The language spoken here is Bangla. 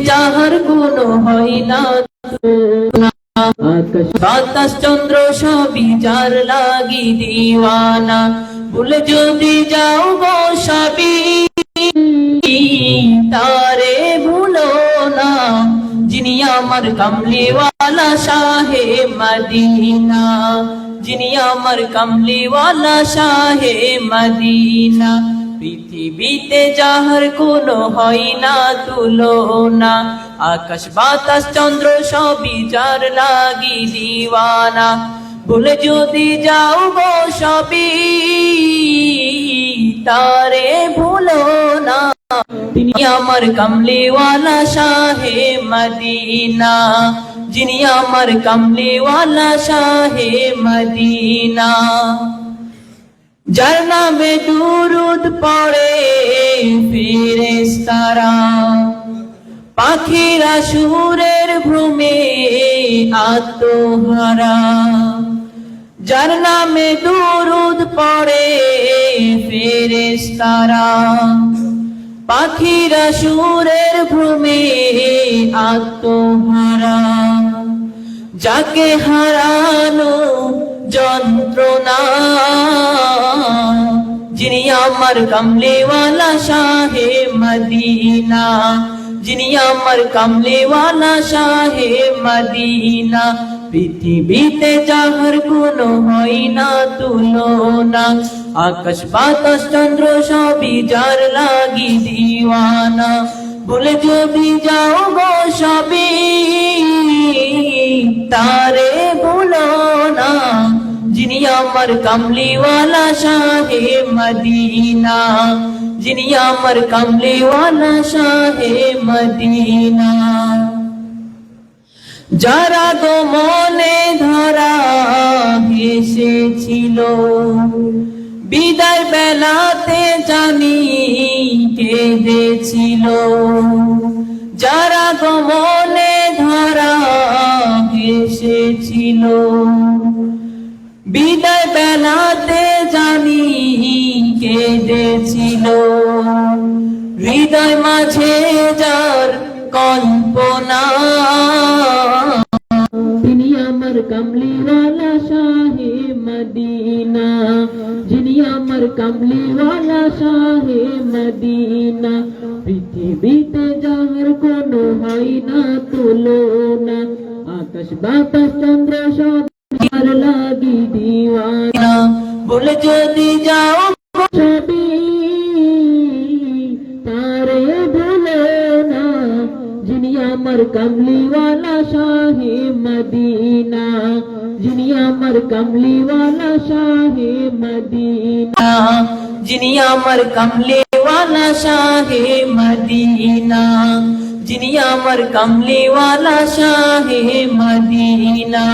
যাহার কোনো হয় না আকাশ বাতাস চন্দ্র সবই যার লাগি দিওয়ানা ভুলে যদি যাও গো সবই তারে ভুলো না যিনি আমার কামলিওয়ালা শাহে মদিনা যিনি আমার কামলিওয়ালা শাহে মদিনা পৃথিবীতে যাহার কোনো হয় না তুলনা আকাশ বাতাস চন্দ্র সবই যার লাগি দিওয়ানা ভুলে যদি যাও গো সবই তারে ভুলো না তিনি আমার কামলিওয়ালা শাহে মদিনা যিনি আমার কামলিওয়ালা শাহে মদিনা যার নামে দুরুদ পড়ে ফেরেশতারা পাখিরা সুরের ভ্রমে আত্মহারা যার নামে দুরুদ পড়ে ফেরেশতারা পাখিরা সুরের ভ্রমে আত্মহারা যাকে হারানো যন্ত্রণা যিনি আমার কামলিওয়ালা শাহে মদিনা যিনি আমার কামলিওয়ালা শাহে মদিনা পৃথিবীতে যাহার কোনো হয় না তুলনা আকাশ বাতাস চন্দ্র সবই যার লাগি দিওয়ানা ভুলে যদি যাও গো সবই তারে ভুলো না যিনি আমার কামলিওয়ালা শাহে মদিনা যিনি আমার কামলিওয়ালা শাহে মদিনা যারা গো মনে ধরা এসেছিল বিদায় বেলাতে জানি কেঁদেছিল যারা গো মনে ধরা এসেছিল বিদায় বেলাতে জানি কেঁদেছিল হৃদয় মাঝে যার কল্পনা তিনি আমার কামলিওয়ালা শাহে মদিনা যিনি আমার কামলিওয়ালা শাহে মদিনা পৃথিবীতে যাহার কোনো হয় না তুলনা আকাশ বাতাস চন্দ্র সবই যার লাগি দিওয়ানা ভুলে যদি যাও সবই তারে ভুলো না যিনি আমার কামলিওয়ালা শাহে মদিনা যিনি আমার কামলিওয়ালা শাহে মদিনা যিনি আমার কামলিওয়ালা শাহে মদিনা যিনি আমার কামলিওয়ালা শাহে মদিনা